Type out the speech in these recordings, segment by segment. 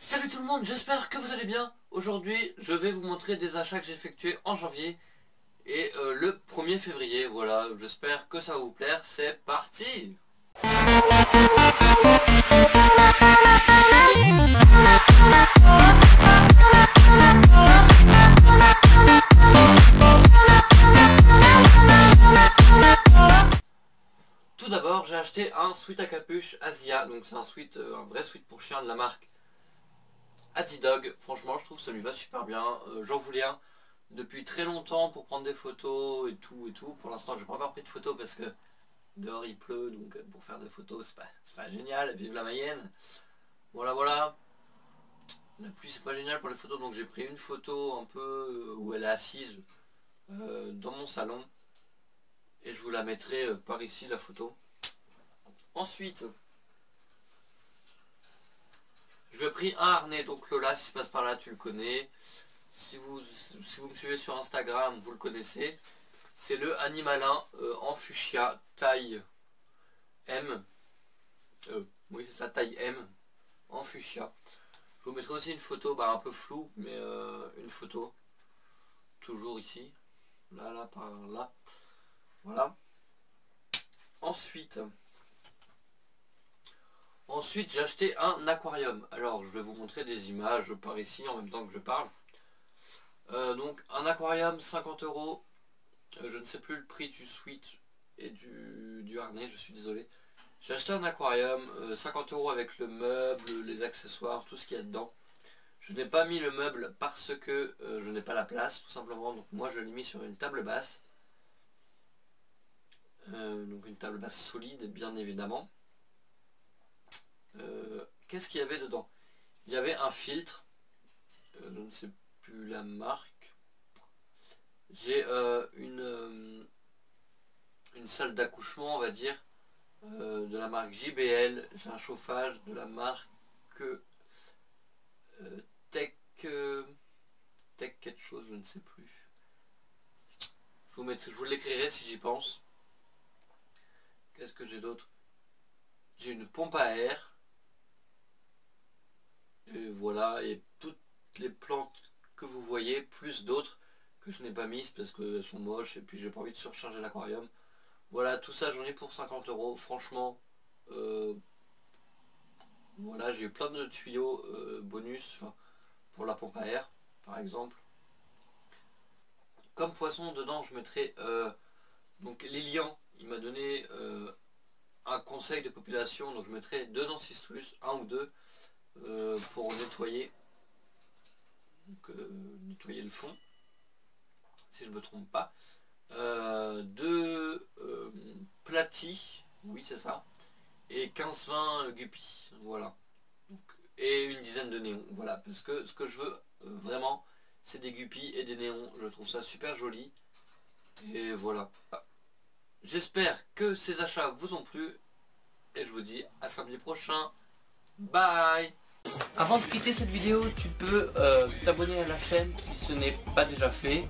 Salut tout le monde, j'espère que vous allez bien. Aujourd'hui, je vais vous montrer des achats que j'ai effectués en janvier et le 1er février. Voilà, j'espère que ça va vous plaire. C'est parti! Tout d'abord, j'ai acheté un sweat à capuche Asia. Donc c'est un sweat, un vrai sweat pour chien de la marque Adidog. Franchement, je trouve que ça lui va super bien. J'en voulais un depuis très longtemps pour prendre des photos et tout et tout. Pour l'instant, j'ai pas encore pris de photos parce que dehors il pleut, donc pour faire des photos c'est pas génial. Vive la Mayenne. Voilà, voilà. La pluie c'est pas génial pour les photos, donc j'ai pris une photo un peu où elle est assise dans mon salon. Et je vous la mettrai par ici, la photo. Ensuite, je pris un harnais, donc Lola, si tu passes par là, tu le connais. Si vous me suivez sur Instagram, vous le connaissez. C'est le Animalin en fuchsia, taille M. Oui, c'est ça, taille M, en fuchsia. Je vous mettrai aussi une photo, un peu floue, mais une photo. Toujours ici. Là, là, par là. Voilà. Ensuite, j'ai acheté un aquarium. Alors, je vais vous montrer des images par ici en même temps que je parle. Donc, un aquarium, 50 €. Je ne sais plus le prix du sweat et du harnais, je suis désolé. J'ai acheté un aquarium, 50 € avec le meuble, les accessoires, tout ce qu'il y a dedans. Je n'ai pas mis le meuble parce que je n'ai pas la place, tout simplement. Donc moi, je l'ai mis sur une table basse. Donc une table basse solide, bien évidemment. Qu'est-ce qu'il y avait dedans? Il y avait un filtre, je ne sais plus la marque. J'ai une salle d'accouchement, on va dire, de la marque JBL. J'ai un chauffage de la marque Tech quelque chose, je ne sais plus. Je vous l'écrirai si j'y pense. Qu'est-ce que j'ai d'autre? J'ai une pompe à air. Et voilà, et toutes les plantes que vous voyez, plus d'autres que je n'ai pas mises parce qu'elles sont moches et puis j'ai pas envie de surcharger l'aquarium. Voilà, tout ça j'en ai pour 50 €. Franchement, voilà, j'ai eu plein de tuyaux bonus pour la pompe à air, par exemple. Comme poisson, dedans je mettrai donc Lilian, il m'a donné un conseil de population, donc je mettrai 2 ancistrus, 1 ou 2, pour nettoyer. Donc nettoyer le fond, si je ne me trompe pas. 2 platis, oui c'est ça, et 15-20 guppies, voilà. Donc, et une dizaine de néons, voilà, parce que ce que je veux vraiment, c'est des guppies et des néons. Je trouve ça super joli. Et voilà. J'espère que ces achats vous ont plu. Et je vous dis à samedi prochain. Bye. Avant de quitter cette vidéo, tu peux t'abonner à la chaîne si ce n'est pas déjà fait.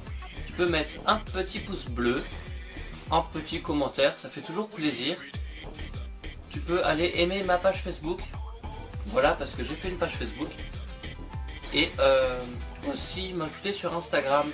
Tu peux mettre un petit pouce bleu, un petit commentaire, ça fait toujours plaisir. Tu peux aller aimer ma page Facebook. Voilà, parce que j'ai fait une page Facebook. Et aussi m'ajouter sur Instagram.